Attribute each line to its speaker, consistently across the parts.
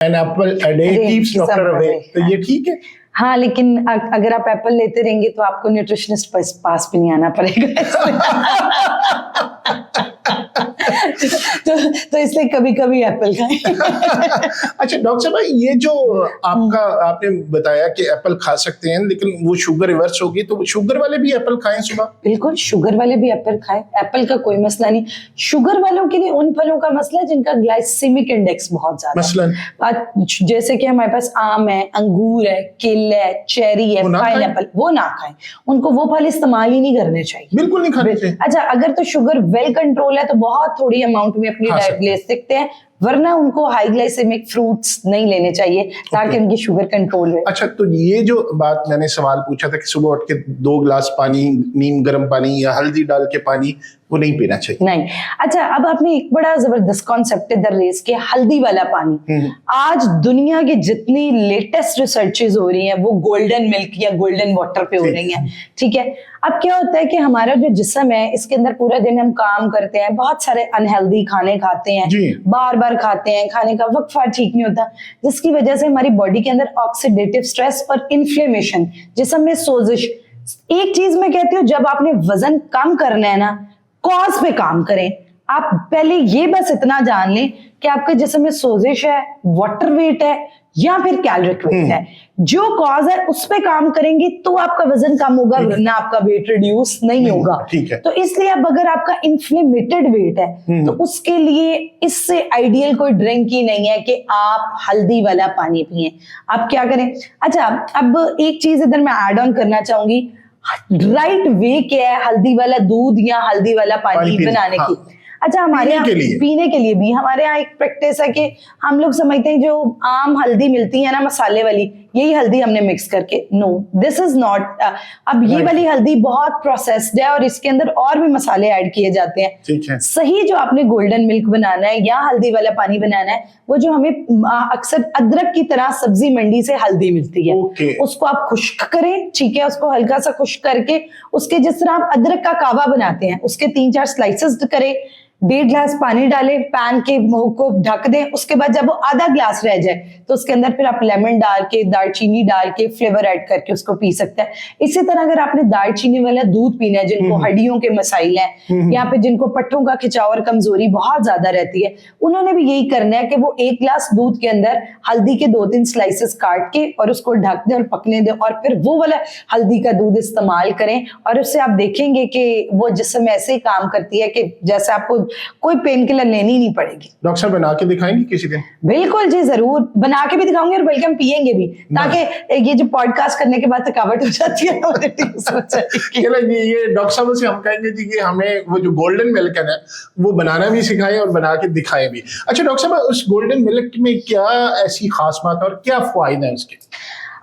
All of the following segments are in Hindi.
Speaker 1: An apple a day keeps doctor away. तो ये ठीक है?
Speaker 2: हाँ, लेकिन अगर आप एप्पल लेते रहेंगे तो आपको न्यूट्रिशनिस्ट पास भी नहीं आना पड़ेगा। तो इसलिए कभी कभी एप्पल खाएं।
Speaker 1: अच्छा डॉक्टर साहब, ये जो आपने बताया कि एप्पल खा सकते हैं, लेकिन वो शुगर रिवर्स होगी, तो शुगर वाले भी एप्पल खाएं सुबह?
Speaker 2: बिल्कुल, शुगर वाले भी एप्पल खाएं, एप्पल का कोई मसला नहीं। शुगर वालों के लिए उन फलों का मसला है जिनका ग्लाइसेमिक इंडेक्स बहुत ज्यादा
Speaker 1: मसलन
Speaker 2: जैसे कि हमारे पास आम है, अंगूर है, केला है, चेरी है, पाइनएप्पल, वो ना खाएं। उनको वो फल इस्तेमाल ही नहीं करने चाहिए,
Speaker 1: बिल्कुल नहीं खाने चाहिए।
Speaker 2: अच्छा, अगर तो शुगर वेल कंट्रोल है तो बहुत थोड़ी अमाउंट में अपनी डाइट ले सकते हैं, वरना उनको हाई ग्लाइसेमिक फ्रूट्स नहीं लेने चाहिए ताकि उनकी शुगर कंट्रोल रहे।
Speaker 1: अच्छा, तो ये जो बात मैंने सवाल पूछा था कि सुबह उठ के 2 गिलास पानी, नीम गर्म पानी या हल्दी डाल के पानी, वो नहीं पीना चाहिए?
Speaker 2: नहीं। अच्छा, अब आपने एक बड़ा जबरदस्त कॉन्सेप्ट इधर रेज किया, हल्दी वाला पानी। आज दुनिया की जितनी लेटेस्ट रिसर्चेज हो रही हैं वो गोल्डन मिल्क या गोल्डन वाटर पे हो रही हैं, ठीक है। अब क्या होता है कि हमारा जो जिस्म है, इसके अंदर पूरा दिन हम काम करते हैं, बहुत सारे अनहेल्दी खाने खाते हैं, बार बार खाते हैं, खाने का वक्फा ठीक नहीं होता, जिसकी वजह से हमारी बॉडी के अंदर ऑक्सीडेटिव स्ट्रेस और इन्फ्लेमेशन, जिस्म में सोजिश। एक चीज मैं कहती हूँ, जब आपने वजन कम करना है ना, कॉज पे काम करें। आप पहले ये बस इतना जान लें कि आपके जिस्म में सोजिश है, वाटर वेट है या फिर कैलोरिक वेट है। जो कॉज है उस पे काम करेंगे तो आपका वजन कम होगा, वरना आपका वेट रिड्यूस नहीं होगा।
Speaker 1: ठीक है।
Speaker 2: तो इसलिए अब अगर आपका इन्फ्लेमेटेड वेट है तो उसके लिए इससे आइडियल कोई ड्रिंक ही नहीं है कि आप हल्दी वाला पानी पिए। आप क्या करें? अच्छा, अब एक चीज इधर मैं ऐड ऑन करना चाहूंगी, राइट वे क्या है हल्दी वाला दूध या हल्दी वाला पानी बनाने की। अच्छा, हमारे यहाँ पीने के लिए भी हमारे यहाँ एक प्रैक्टिस है कि हम लोग समझते हैं जो आम हल्दी मिलती है ना मसाले वाली, यही हल्दी हमने मिक्स करके, नो, दिस इज नॉट। अब ये वाली हल्दी बहुत प्रोसेस्ड है और इसके अंदर और भी मसाले ऐड किए जाते हैं।
Speaker 1: ठीक है।
Speaker 2: सही जो आपने गोल्डन मिल्क बनाना है या हल्दी वाला पानी बनाना है, वो जो हमें अक्सर अदरक की तरह सब्जी मंडी से हल्दी मिलती है, उसको आप खुश्क करें, ठीक है, उसको हल्का सा खुश्क करके उसके जिस तरह आप अदरक का कावा बनाते हैं उसके 3-4 स्लाइसेस करें, 1.5 गिलास पानी डालें, पैन के मुंह को ढक दें। उसके बाद जब वो आधा ग्लास रह जाए तो उसके अंदर फिर आप लेमन डाल के, दालचीनी डाल के, फ्लेवर ऐड करके उसको पी सकते हैं। इसी तरह अगर आपने दालचीनी वाला दूध पीना है, जिनको हड्डियों के मसाइल हैं या फिर जिनको पट्टों का खिंचाव और कमजोरी बहुत ज्यादा रहती है, उन्होंने भी यही करना है कि वो 1 गिलास दूध के अंदर हल्दी के 2-3 स्लाइसेस काट के और उसको ढक दें और पकने दें, और फिर वो वाला हल्दी का दूध इस्तेमाल करें। और उससे आप देखेंगे कि वो जिस्म ऐसे ही काम करती है कि जैसे आपको कोई पेन किलर लेनी नहीं पड़ेगी।
Speaker 1: डॉक्टर साहब बना के दिखाएंगे किसी दिन? बिल्कुल
Speaker 2: जी, जरूर बना के भी दिखाऊंगे और बल्कि हम पियेंगे भी, ताकि ये जो पॉडकास्ट करने के बाद थकावट हो जाती है
Speaker 1: ये डॉक्टर साहब से हम कहेंगे जी कि हमें वो जो गोल्डन मिल्क है ना, वो बनाना भी सिखाएं और बना के दिखाएं भी। अच्छा डॉक्टर साहब, उस गोल्डन मिल्क में क्या ऐसी खास बात और क्या फायदा है उसके?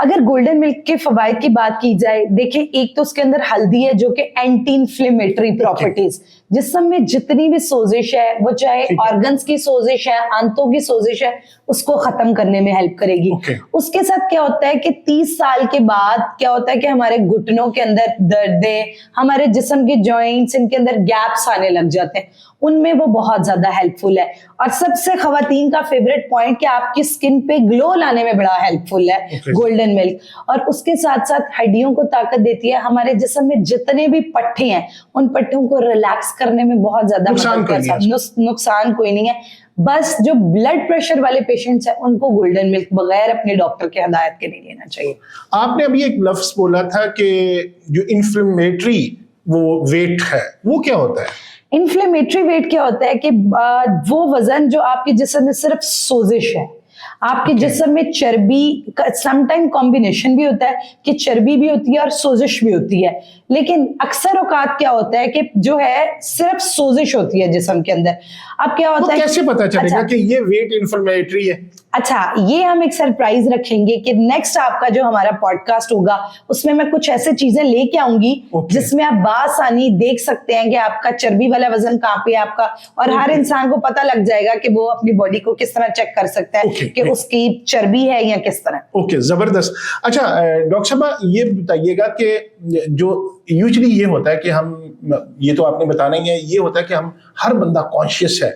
Speaker 2: अगर गोल्डन मिल्क के फवायद की बात की जाए, देखिए, एक तो उसके अंदर हल्दी है जो कि एंटी इन्फ्लेमेटरी प्रॉपर्टीज, जिस्म में जितनी भी सोजिश है, वो चाहे ऑर्गन्स की सोजिश है, आंतों की सोजिश है, उसको खत्म करने में हेल्प करेगी। उसके साथ क्या होता है कि 30 साल के बाद क्या होता है कि हमारे घुटनों के अंदर दर्दें, हमारे जिस्म के जॉइंट्स, इनके अंदर गैप्स आने लग जाते हैं, उनमें वो बहुत ज्यादा हेल्पफुल है। और सबसे खवातीन का फेवरेट पॉइंट कि आपकी स्किन पे ग्लो लाने में बड़ा हेल्पफुल है गोल्डन मिल्क। और उसके साथ साथ हड्डियों को ताकत देती है, हमारे जिस्म में जितने भी पट्टे हैं उन पट्टों को रिलैक्स करने में बहुत ज्यादा मदद करता है। नुकसान कोई नहीं है, बस जो ब्लड प्रेशर वाले पेशेंट्स हैं उनको गोल्डन मिल्क बगैर अपने डॉक्टर की हिदायत के नहीं लेना चाहिए।
Speaker 1: आपने अभी एक लफ्ज बोला था कि जो इन्फ्लेमेटरी वो वेट है, वो क्या होता है?
Speaker 2: इन्फ्लेमेटरी वेट क्या होता है कि वो वजन जो आपके जिस्म में सिर्फ सोजिश है, आपके जिस्म में चर्बी का समटाइम कॉम्बिनेशन भी होता है कि चर्बी भी होती है और सोजिश भी होती है, लेकिन अक्सर औकात क्या होता है कि जो है सिर्फ सोजिश होती है जिस्म के अंदर। अब क्या होता है,
Speaker 1: कैसे पता चलेगा कि ये वेट इन्फ्लेमेटरी है?
Speaker 2: अच्छा, ये हम एक सरप्राइज रखेंगे कि नेक्स्ट आपका जो हमारा पॉडकास्ट होगा उसमें मैं कुछ ऐसे चीजें लेके आऊंगी जिसमें आप बासानी देख सकते हैं कि आपका चर्बी वाला वजन कहाँ पे है आपका, और हर इंसान को पता लग जाएगा कि वो अपनी बॉडी को किस तरह चेक कर सकता है कि उसकी चर्बी है या किस तरह।
Speaker 1: ओके, जबरदस्त। अच्छा डॉक्टर साहब, ये बताइएगा कि जो यूजुअली ये होता है कि हम ये तो आपने बताना ही है, ये होता है कि हम हर बंदा कॉन्शियस है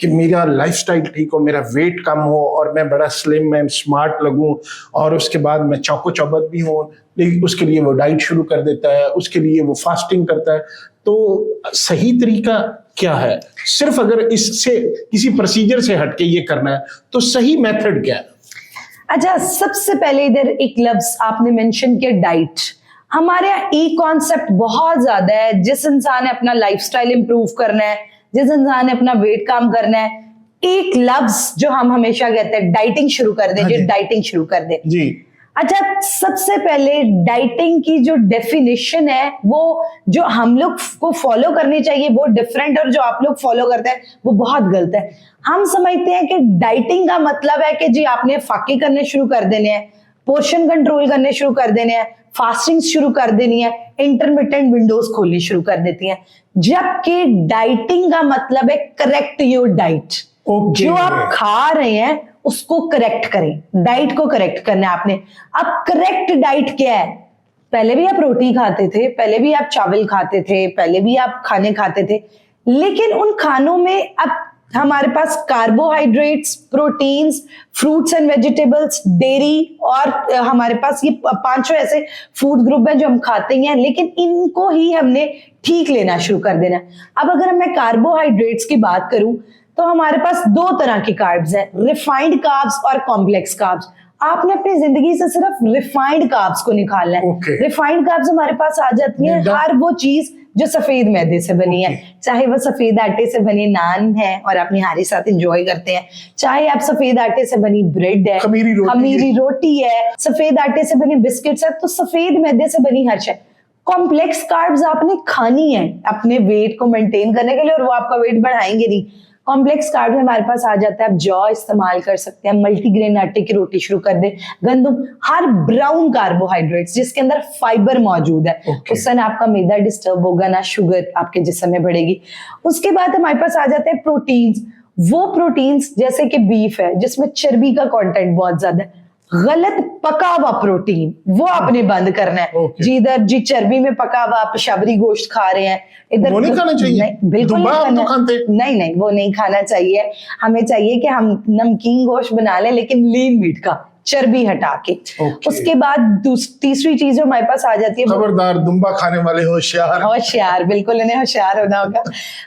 Speaker 1: कि मेरा लाइफस्टाइल ठीक हो, मेरा वेट कम हो और मैं बड़ा स्लिम एंड स्मार्ट लगूं, और उसके बाद मैं चौको चौबंद भी हूँ, लेकिन उसके लिए वो डाइट शुरू कर देता है, उसके लिए वो फास्टिंग करता है। तो सही तरीका क्या है? सिर्फ अगर इससे किसी प्रोसीजर से हटके ये करना है तो सही मेथड क्या है?
Speaker 2: अच्छा, सबसे पहले इधर एक लफ्ज आपने मेंशन किया, डाइट। हमारे यहाँ ई कॉन्सेप्ट बहुत ज्यादा है। जिस इंसान ने अपना लाइफस्टाइल इंप्रूव करना है, जिस इंसान ने अपना वेट कम करना है, एक लफ्ज जो हम हमेशा कहते हैं, डाइटिंग शुरू कर दे, जो डाइटिंग शुरू कर दे
Speaker 1: जी।
Speaker 2: अच्छा, सबसे पहले डाइटिंग की जो डेफिनेशन है वो जो हम लोग को फॉलो करनी चाहिए वो डिफरेंट, और जो आप लोग फॉलो करते हैं वो बहुत गलत है। हम समझते हैं कि डाइटिंग का मतलब है कि जी आपने फाके करने शुरू कर देने हैं, पोर्शन कंट्रोल करने शुरू कर देने हैं, फास्टिंग शुरू कर देनी है, इंटरमिटेंट विंडोज खोलनी शुरू कर देती हैं। जबकि डाइटिंग का मतलब है करेक्ट योर डाइट। जो आप खा रहे हैं उसको करेक्ट करें, डाइट को करेक्ट करना है आपने। अब करेक्ट डाइट क्या है? पहले भी आप रोटी खाते थे, पहले भी आप चावल खाते थे, पहले भी आप खाने खाते थे, लेकिन उन खानों में अब हमारे पास carbohydrates, proteins, fruits and vegetables, dairy, और हमारे पास ये 5 ऐसे फूड ग्रुप हैं जो हम खाते हैं, लेकिन इनको ही हमने ठीक लेना शुरू कर देना। अब अगर मैं कार्बोहाइड्रेट्स की बात करूं तो हमारे पास 2 तरह के कार्ब्स हैं, रिफाइंड कार्ब्स और कॉम्प्लेक्स कार्ब्स। आपने अपनी जिंदगी से सिर्फ रिफाइंड कार्ब्स को निकालना है। रिफाइंड कार्ब्स हमारे पास आ जाती है हर वो चीज जो सफेद मैदे से बनी है, चाहे वो सफेद आटे से बनी नान है और आप निहारी साथ एंजॉय करते हैं, चाहे आप सफेद आटे से बनी ब्रेड है, खमीरी रोटी है, सफेद आटे से बनी बिस्किट्स है, तो सफेद मैदे से बनी हर चीज। कॉम्प्लेक्स कार्ब्स आपने खानी है अपने वेट को मेंटेन करने के लिए, और वो आपका वेट बढ़ाएंगे नहीं। कॉम्प्लेक्स कार्ब में हमारे पास आ जाता है, आप जौ इस्तेमाल कर सकते हैं, मल्टीग्रेन आटे की रोटी शुरू कर दे, गंदम, हर ब्राउन कार्बोहाइड्रेट्स जिसके अंदर फाइबर मौजूद है, उससे ना आपका मैदा डिस्टर्ब होगा, ना शुगर आपके जिस्म में बढ़ेगी। उसके बाद हमारे पास आ जाते हैं प्रोटीन्स। वो प्रोटीन्स जैसे कि बीफ है जिसमें चर्बी का कंटेंट बहुत ज्यादा है, गलत पका हुआ प्रोटीन वो आपने बंद करना है। जी इधर जी चर्बी में पका हुआ पेशावरी गोश्त खा रहे हैं, इधर
Speaker 1: वो नहीं खाना चाहिए।
Speaker 2: नहीं, बिल्कुल नहीं खाना, नहीं वो नहीं खाना चाहिए। हमें चाहिए कि हम नमकीन गोश्त बना लें, लेकिन लीन मीट का, चर्बी हटा के। उसके बाद तीसरी चीज जो हमारे पास आ जाती है,
Speaker 1: खबरदार दुम्बा खाने वाले होशियार,
Speaker 2: बिल्कुल इन्हें होशियार होना होगा।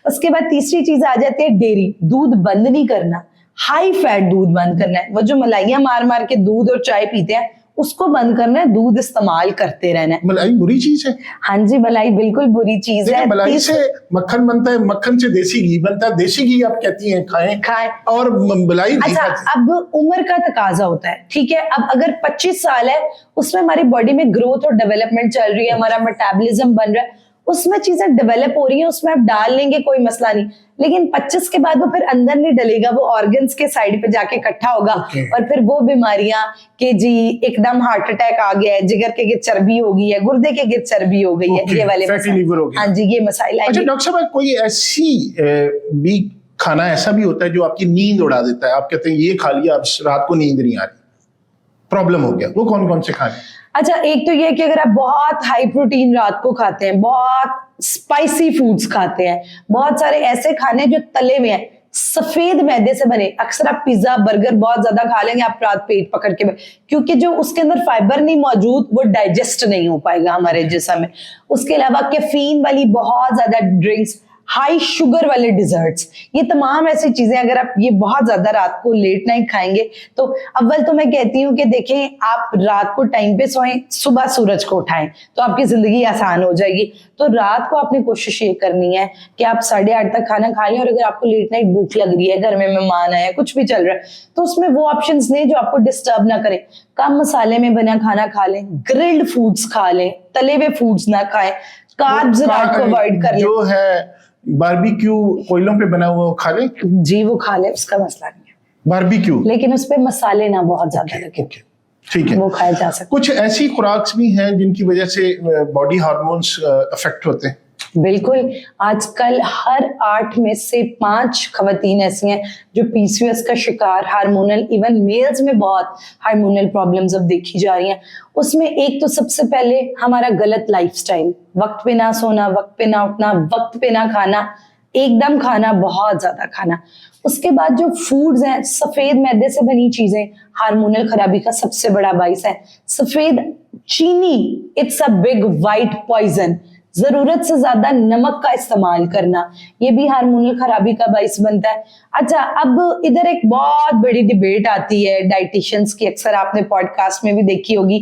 Speaker 2: उसके बाद तीसरी चीज आ जाती है डेयरी, दूध बंद नहीं करना, हाई फैट दूध बंद करना है। वो जो मलाइयां मार मार के दूध और चाय पीते हैं उसको बंद करना है, दूध इस्तेमाल करते रहना है।
Speaker 1: मलाई बुरी चीज है?
Speaker 2: हाँ जी, मलाई बिल्कुल बुरी चीज है।
Speaker 1: मलाई से मक्खन बनता है, मक्खन से देसी घी बनता है, देसी घी आप कहती हैं खाएं, और मलाई नहीं
Speaker 2: अच्छा, अब उम्र का तकाजा होता है, ठीक है। अब अगर 25 साल है, उसमें हमारी बॉडी में ग्रोथ और डेवलपमेंट चल रही है, हमारा मेटाबॉलिज्म बन रहा है, उसमें चीजें डेवलप हो रही हैं, उसमें आप डाल लेंगे कोई मसला नहीं, लेकिन 25 के बाद वो फिर अंदर नहीं डलेगा, वो ऑर्गन्स के साइड पे जाके इकट्ठा होगा। और फिर वो बीमारियां कि जी एकदम हार्ट अटैक आ गया है, जिगर के गिर चर्बी हो गई है, गुर्दे के गिर चर्बी हो गई है, ये वाले हाँ जी, ये मसाइल।
Speaker 1: अच्छा डॉक्टर साहब, कोई ऐसी भी खाना ऐसा भी होता है जो आपकी नींद उड़ा देता है? आप कहते हैं ये खा लिया, अब रात को नींद नहीं आ रही, प्रॉब्लम हो गया, वो कौन कौन से खाने?
Speaker 2: अच्छा, एक तो ये कि अगर आप बहुत हाई प्रोटीन रात को खाते हैं, बहुत स्पाइसी फूड्स खाते हैं, बहुत सारे ऐसे खाने जो तले में हैं, सफेद मैदे से बने, अक्सर आप पिज्जा बर्गर बहुत ज्यादा खा लेंगे, आप रात पेट पकड़ के, क्योंकि जो उसके अंदर फाइबर नहीं मौजूद वो डाइजेस्ट नहीं हो पाएगा हमारे जिस्म में। उसके अलावा कैफीन वाली बहुत ज्यादा ड्रिंक्स, हाई शुगर वाले डिजर्ट्स, ये तमाम ऐसी चीजें अगर आप ये बहुत ज्यादा रात को लेट नाइट खाएंगे तो अव्वल तो मैं कहती हूँ कि देखें, आप रात को टाइम पे सोएं, सुबह सूरज को उठाएं तो आपकी जिंदगी आसान हो जाएगी। तो रात को आपने कोशिश ये करनी है कि आप 8:30 तक खाना खा लें, और अगर आपको लेट नाइट भूख लग रही है, घर में मेहमान आए, कुछ भी चल रहा है, तो उसमें वो ऑप्शंस नहीं जो आपको डिस्टर्ब ना करें। कम मसाले में बना खाना खा लें, ग्रिल्ड फूड्स खा लें, तले हुए फूड्स ना खाएं, कार्ब्स रात को अवॉइड कर लें।
Speaker 1: जो है बारबेक्यू कोयलों पे बना हुआ खा ले
Speaker 2: जी, वो खा ले, उसका मसला नहीं है,
Speaker 1: बारबेक्यू,
Speaker 2: लेकिन उस पे मसाले ना बहुत ज्यादा लगे,
Speaker 1: ठीक है,
Speaker 2: वो खाया जा सकता है।
Speaker 1: कुछ ऐसी खुराक भी हैं जिनकी वजह से बॉडी हार्मोन्स अफेक्ट होते हैं?
Speaker 2: बिल्कुल, आजकल हर 8 में से 5 खवातीन ऐसी हैं जो पीसीओएस का शिकार, हार्मोनल, इवन मेल्स में बहुत हार्मोनल प्रॉब्लम्स अब देखी जा रही हैं। उसमें एक तो सबसे पहले हमारा गलत लाइफस्टाइल, वक्त पे ना सोना, वक्त पे ना उठना, वक्त पे ना खाना, एकदम खाना, बहुत ज्यादा खाना। उसके बाद जो फूड्स हैं, सफेद मैदे से बनी चीजें हार्मोनल खराबी का सबसे बड़ा बाइस है। सफेद चीनी, it's a big white poison. जरूरत से ज्यादा नमक का इस्तेमाल करना, ये भी हार्मोनल खराबी का बाइस बनता है। अच्छा, अब इधर एक बहुत बड़ी डिबेट आती है डाइटिशियंस की, अक्सर आपने पॉडकास्ट में भी देखी होगी।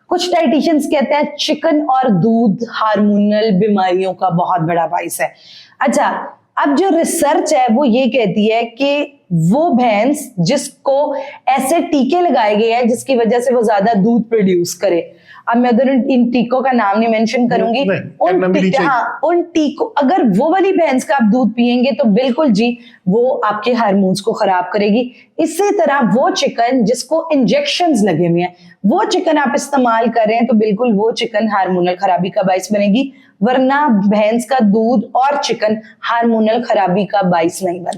Speaker 2: कुछ डाइटिशियंस कहते हैं चिकन और दूध हार्मोनल बीमारियों का बहुत बड़ा बाइस है। अच्छा, अब जो रिसर्च है वो ये कहती है कि वो भैंस जिसको ऐसे टीके लगाए गए हैं जिसकी वजह से वो ज्यादा दूध प्रोड्यूस करे, अब मैं उधर इन टीकों का नाम नहीं मेंशन करूंगी, उन टीकों, अगर वो वाली भैंस का आप दूध पिएंगे तो बिल्कुल जी वो आपके हार्मोन्स को खराब करेगी। इसी तरह वो चिकन जिसको इंजेक्शंस लगे हुए हैं, वो चिकन आप इस्तेमाल कर रहे हैं तो बिल्कुल वो चिकन हार्मोनल खराबी का बाइस बनेगी, वरना भैंस का दूध और चिकन हार्मोनल खराबी का बाइस नहीं बनता।